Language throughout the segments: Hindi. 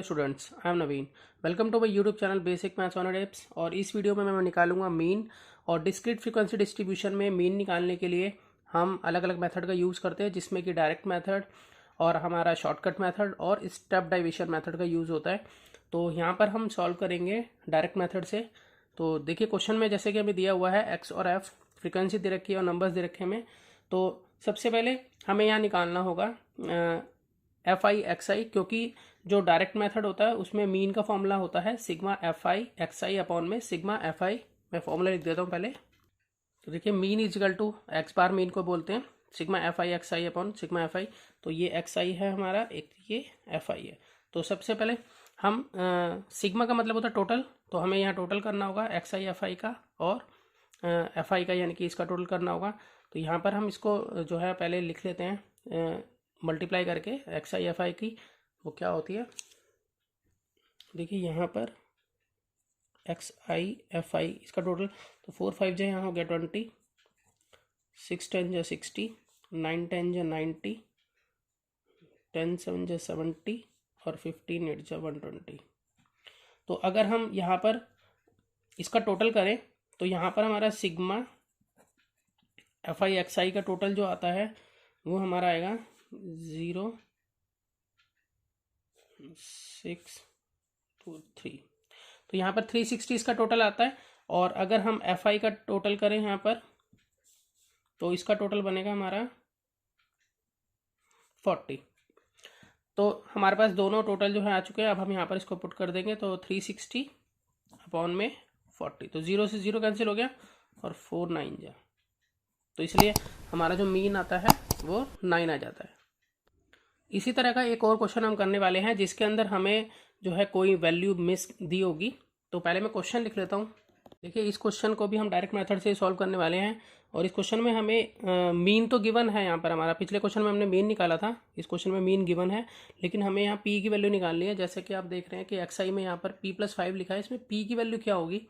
Students, I am Naveen. Welcome to my YouTube channel basic maths on tips. और इस वीडियो में मैं निकालूंगा मीन। और डिस्क्रीट फ्रीक्वेंसी डिस्ट्रीब्यूशन में मीन निकालने के लिए हम अलग अलग मेथड का यूज़ करते हैं, जिसमें कि डायरेक्ट मेथड और हमारा शॉर्टकट मेथड और स्टेप डाइविशन मेथड का यूज़ होता है। तो यहाँ पर हम सॉल्व करेंगे डायरेक्ट मेथड से। तो देखिए क्वेश्चन में जैसे कि हमें दिया हुआ है एक्स और एफ, फ्रीक्वेंसी दे रखी है और नंबर्स दे रखे हमें। तो सबसे पहले हमें यहाँ निकालना होगा एफ आई एक्स आई, क्योंकि जो डायरेक्ट मेथड होता है उसमें मीन का फॉर्मूला होता है sigma F I X I upon में सिग्मा एफ आई। मैं फॉर्मूला लिख देता हूँ पहले। तो देखिए mean is equal to X bar mean को बोलते हैं sigma F I X I upon sigma F I. तो ये एक्स आई है हमारा, एक ये एफ आई है। तो सबसे पहले हम सिग्मा का मतलब होता है टोटल, तो हमें यहाँ टोटल करना होगा एक्स आई एफ आई का और एफ आई का, यानी कि इसका टोटल करना होगा। तो यहाँ पर हम इसको जो है पहले लिख लेते हैं मल्टीप्लाई करके एक्स आई एफ आई की। वो क्या होती है, देखिए यहाँ पर एक्स आई एफ आई इसका टोटल, तो 4 5 जो यहाँ हो गया 20, 6 10 जो 60, 9 10 जो 90, 10 7 जो 70 और 15 8 जो 120। तो अगर हम यहाँ पर इसका टोटल करें तो यहाँ पर हमारा सिग्मा एफ आई एक्स आई का टोटल जो आता है वो हमारा आएगा 0 6 2 3। तो यहाँ पर 360 इसका टोटल आता है। और अगर हम एफ आई का टोटल करें यहाँ पर, तो इसका टोटल बनेगा हमारा 40। तो हमारे पास दोनों टोटल जो है आ चुके हैं। अब हम यहाँ पर इसको पुट कर देंगे, तो 360 अपॉन में 40, तो 0 से 0 कैंसिल हो गया और 4 9 जा, तो इसलिए हमारा जो मीन आता है वो 9 आ जाता है। इसी तरह का एक और क्वेश्चन हम करने वाले हैं, जिसके अंदर हमें जो है कोई वैल्यू मिस दी होगी। तो पहले मैं क्वेश्चन लिख लेता हूँ। देखिए इस क्वेश्चन को भी हम डायरेक्ट मेथड से सॉल्व करने वाले हैं। और इस क्वेश्चन में हमें मीन तो गिवन है यहाँ पर हमारा, पिछले क्वेश्चन में हमने मीन निकाला था, इस क्वेश्चन में मीन गिवन है, लेकिन हमें यहाँ पी की वैल्यू निकालनी है। जैसे कि आप देख रहे हैं कि एक्स आई में यहाँ पर p+5 लिखा है, इसमें पी की वैल्यू क्या होगी।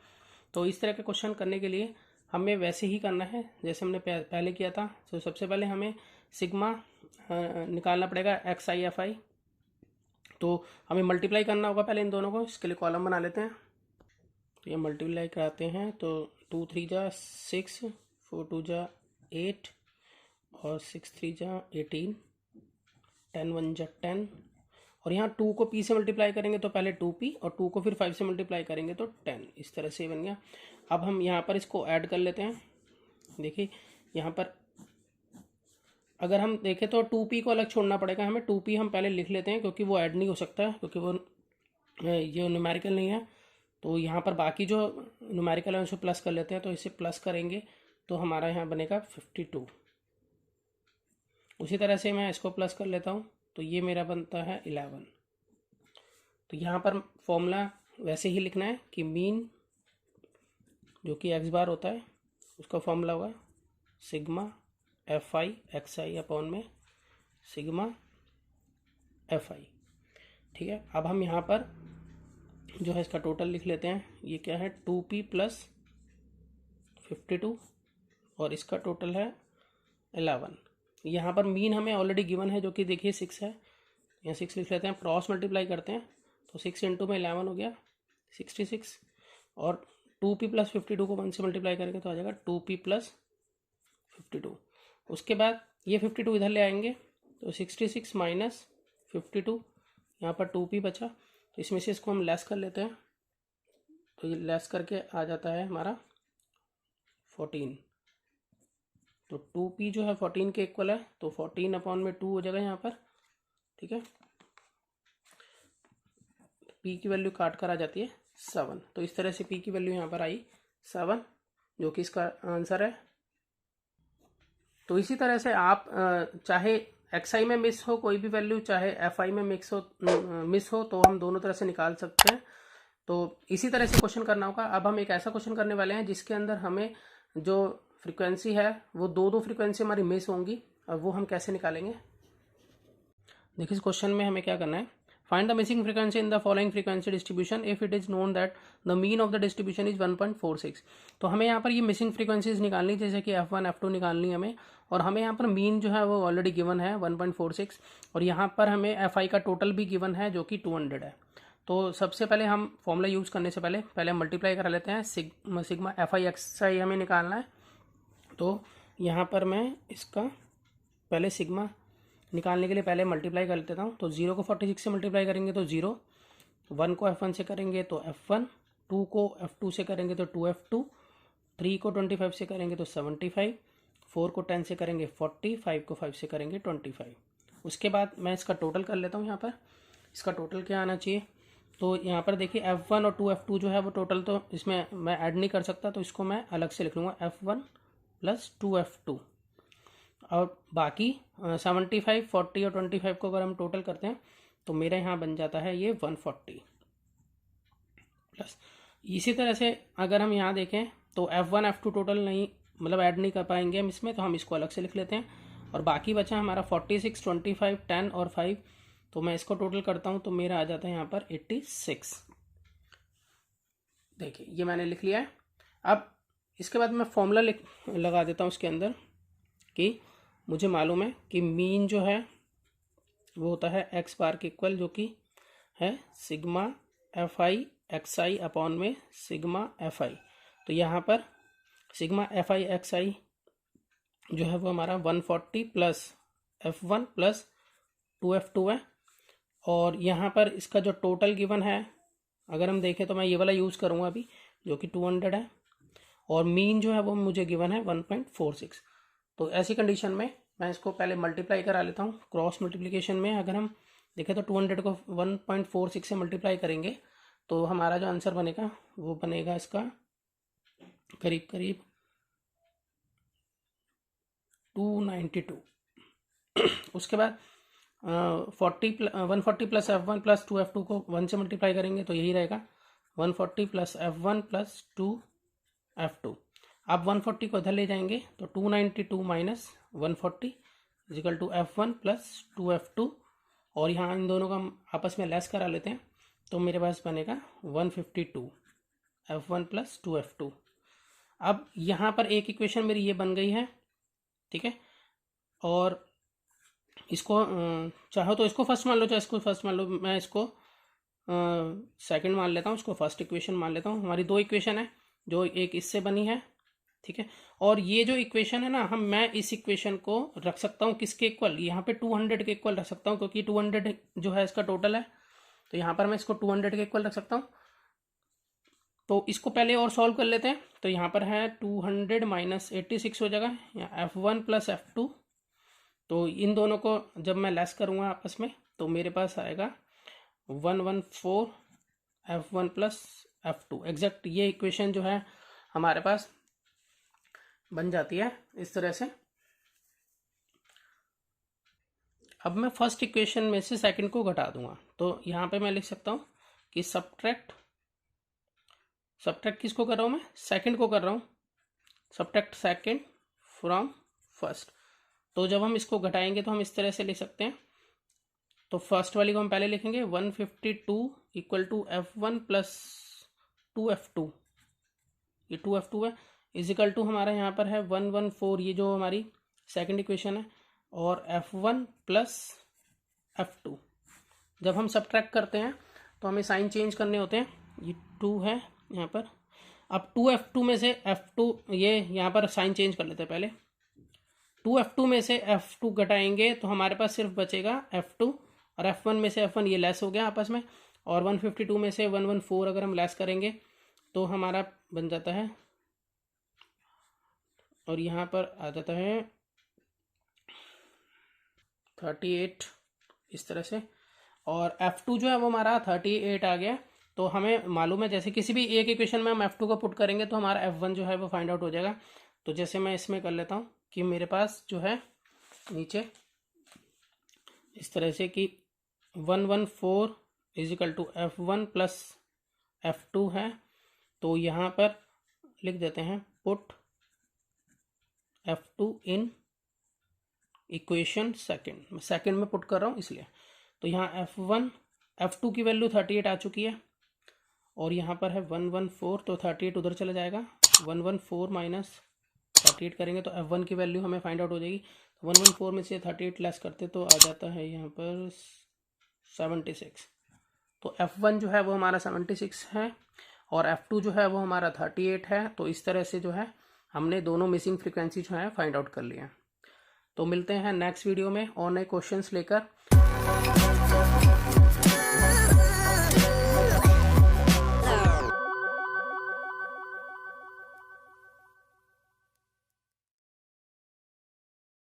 तो इस तरह के क्वेश्चन करने के लिए हमें वैसे ही करना है जैसे हमने पहले किया था। तो सबसे पहले हमें सिग्मा निकालना पड़ेगा एक्स आई एफ आई। तो हमें मल्टीप्लाई करना होगा पहले इन दोनों को। इसके लिए कॉलम बना लेते हैं। तो ये मल्टीप्लाई कराते हैं, तो 2 3 जा 6, 4 2 जा 8 और 6 3 जा 18, 10 1 जा 10। और यहाँ 2 को p से मल्टीप्लाई करेंगे तो पहले 2p, और 2 को फिर 5 से मल्टीप्लाई करेंगे तो 10। इस तरह से बन गया। अब हम यहाँ पर इसको ऐड कर लेते हैं। देखिए यहाँ पर अगर हम देखें तो 2p को अलग छोड़ना पड़ेगा हमें। 2p हम पहले लिख लेते हैं, क्योंकि वो ऐड नहीं हो सकता, क्योंकि वो ये न्यूमेरिकल नहीं है। तो यहाँ पर बाकी जो न्यूमेरिकल है उसे प्लस कर लेते हैं। तो इसे प्लस करेंगे तो हमारा यहाँ बनेगा 52। उसी तरह से मैं इसको प्लस कर लेता हूँ, तो ये मेरा बनता है 11। तो यहाँ पर फॉर्मूला वैसे ही लिखना है कि मीन जो कि एक्स बार होता है उसका फॉर्मूला होगा sigma F I X I upon में सिग्मा एफ आई। ठीक है, अब हम यहाँ पर जो है इसका टोटल लिख लेते हैं। ये क्या है, 2p + 52 और इसका टोटल है 11। यहाँ पर मीन हमें ऑलरेडी गिवन है, जो कि देखिए 6 है। यहाँ 6 लिख लेते हैं, क्रॉस मल्टीप्लाई करते हैं तो 6 × में 11 हो गया 66। और 2p + 52 को 1 से मल्टीप्लाई करेंगे तो आ जाएगा 2p + 52। उसके बाद ये 52 इधर ले आएंगे तो 66 - 52, यहाँ पर 2p बचा, तो इसमें से इसको हम लेस कर लेते हैं। तो ये लेस करके आ जाता है हमारा 14। तो 2p जो है 14 के इक्वल है, तो 14 अपॉन में 2 हो जाएगा यहाँ पर। ठीक है, p की वैल्यू काट कर आ जाती है 7। तो इस तरह से p की वैल्यू यहाँ पर आई 7, जो कि इसका आंसर है। तो इसी तरह से आप चाहे एक्स आई में मिस हो कोई भी वैल्यू, चाहे एफ आई में मिस हो, तो हम दोनों तरह से निकाल सकते हैं। तो इसी तरह से क्वेश्चन करना होगा। अब हम एक ऐसा क्वेश्चन करने वाले हैं जिसके अंदर हमें जो फ्रीक्वेंसी है वो दो फ्रीक्वेंसी हमारी मिस होंगी, और वो हम कैसे निकालेंगे। देखिए इस क्वेश्चन में हमें क्या करना है, find the missing frequency in the following frequency distribution if it is known that the mean of the distribution is 1.46। तो हमें यहाँ पर ये मिसिंग फ्रीक्वेंसीज निकालनी, जैसे कि f1 f2 निकालनी हमें। और हमें यहाँ पर मीन जो है वो ऑलरेडी गिवन है 1.46, और यहाँ पर हमें fi का टोटल भी गिवन है जो कि 200 है। तो सबसे पहले हम फॉर्मूला यूज़ करने से पहले मल्टीप्लाई करा लेते हैं। सिग्मा एफ आई एक्स आई हमें निकालना है। तो यहाँ पर मैं इसका पहले सिग्मा निकालने के लिए पहले मल्टीप्लाई कर लेता हूँ। तो 0 को 46 से मल्टीप्लाई करेंगे तो 0, 1 को F1 से करेंगे तो F1, 2 को F2 से करेंगे तो 2F2, 3 को 25 से करेंगे तो 75, 4 को 10 से करेंगे 40, 5 को 5 से करेंगे 25। उसके बाद मैं इसका टोटल कर लेता हूँ। यहाँ पर इसका टोटल क्या आना चाहिए, तो यहाँ पर देखिए F1 और 2F2 जो है वो टोटल तो इसमें मैं ऐड नहीं कर सकता, तो इसको मैं अलग से लिख लूँगा F1 प्लस 2F2। और बाकी 75, 40 और 25 को अगर हम टोटल करते हैं तो मेरे यहाँ बन जाता है ये 140 प्लस। इसी तरह से अगर हम यहाँ देखें तो F1 F2 टोटल नहीं मतलब ऐड नहीं कर पाएंगे हम इसमें, तो हम इसको अलग से लिख लेते हैं। और बाकी बचा हमारा 46, 25, 10 और 5, तो मैं इसको टोटल करता हूँ तो मेरा आ जाता है यहाँ पर 86। देखिए ये मैंने लिख लिया है। अब इसके बाद मैं फॉर्मूला लगा देता हूँ उसके अंदर कि मुझे मालूम है कि मीन जो है वो होता है एक्स बार के इक्वल, जो कि है sigma F I X I upon में सिग्मा एफ आई। तो यहाँ पर सिग्मा एफ आई एक्स आई जो है वो हमारा 140 प्लस F1 प्लस 2F2 है। और यहाँ पर इसका जो टोटल गिवन है अगर हम देखें तो मैं ये वाला यूज़ करूँगा अभी, जो कि 200 है। और मीन जो है वो मुझे गिवन है 1.46। तो ऐसी कंडीशन में मैं इसको पहले मल्टीप्लाई करा लेता हूँ। क्रॉस मल्टीप्लिकेशन में अगर हम देखें तो 200 को 1.46 से मल्टीप्लाई करेंगे तो हमारा जो आंसर बनेगा वो बनेगा इसका करीब करीब 292। उसके बाद 140 प्लस F1 प्लस 2F2 को 1 से मल्टीप्लाई करेंगे तो यही रहेगा 140 प्लस F1 प्लस 2F2। आप 140 को इधर ले जाएंगे तो 292 minus 140 is equal to F1 plus 2F2। और यहाँ इन दोनों का हम आपस में लेस करा लेते हैं तो मेरे पास बनेगा 152 F1 प्लस 2F2। अब यहाँ पर एक इक्वेशन मेरी ये बन गई है, ठीक है। और इसको चाहो तो इसको फर्स्ट मान लो, चाहे इसको फर्स्ट मान लो। मैं इसको सेकंड मान लेता हूँ, इसको फर्स्ट इक्वेशन मान लेता हूँ। हमारी दो इक्वेशन है, जो एक इससे बनी है, ठीक है। और ये जो इक्वेशन है ना, मैं इस इक्वेशन को रख सकता हूँ किसके इक्वल, यहाँ पे 200 के इक्वल रख सकता हूँ, क्योंकि 200 जो है इसका टोटल है। तो यहाँ पर मैं इसको 200 के इक्वल रख सकता हूँ। तो इसको पहले और सॉल्व कर लेते हैं। तो यहाँ पर है 200 माइनस 86 हो जाएगा, यहाँ F1 प्लस F2। तो इन दोनों को जब मैं लेस करूँगा आपस में तो मेरे पास आएगा 114 F1 प्लस F2। एग्जैक्ट ये इक्वेशन जो है हमारे पास बन जाती है इस तरह से। अब मैं फर्स्ट इक्वेशन में से सेकंड को घटा दूंगा, तो यहाँ पे मैं लिख सकता हूँ कि सब्ट्रैक्ट किसको कर रहा हूँ मैं, सेकंड को कर रहा हूँ। Subtract second from first. तो जब हम इसको घटाएंगे तो हम इस तरह से लिख सकते हैं। तो फर्स्ट वाली को हम पहले लिखेंगे 152 equal to F1 plus 2F2, ये 2F2 है, इजिकल टू हमारा यहाँ पर है 114, ये जो हमारी सेकंड इक्वेशन है, और F1 प्लस F2। जब हम सब्ट्रैक्ट करते हैं तो हमें साइन चेंज करने होते हैं। ये 2 है यहाँ पर, अब 2F2 में से F2, ये यहाँ पर साइन चेंज कर लेते हैं पहले। 2F2 में से F2 घटाएंगे तो हमारे पास सिर्फ बचेगा F2, और F1 में से F1 ये लेस हो गया आपस में। और 152 में से 114 अगर हम लेस करेंगे तो हमारा बन जाता है, और यहाँ पर आ जाता है 38 इस तरह से। और F2 जो है वो हमारा 38 आ गया। तो हमें मालूम है जैसे किसी भी एक इक्वेशन में हम F2 को पुट करेंगे तो हमारा F1 जो है वो फाइंड आउट हो जाएगा। तो जैसे मैं इसमें कर लेता हूँ कि मेरे पास जो है नीचे इस तरह से कि 114 is equal to F1 plus F2 है। तो यहाँ पर लिख देते हैं put F2 in equation second में पुट कर रहा हूँ इसलिए। तो यहाँ F2 की वैल्यू 38 आ चुकी है, और यहाँ पर है 114, तो 38 उधर चला जाएगा। 114 माइनस 38 करेंगे तो F1 की वैल्यू हमें फाइंड आउट हो जाएगी। 114 में से 38 लेस करते तो आ जाता है यहाँ पर 76। तो F1 जो है वो हमारा 76 है और F2 जो है वो हमारा 38 है। तो इस तरह से जो है हमने दोनों मिसिंग फ्रीक्वेंसी जो है फाइंड आउट कर लिया। तो मिलते हैं नेक्स्ट वीडियो में और नए क्वेश्चंस लेकर।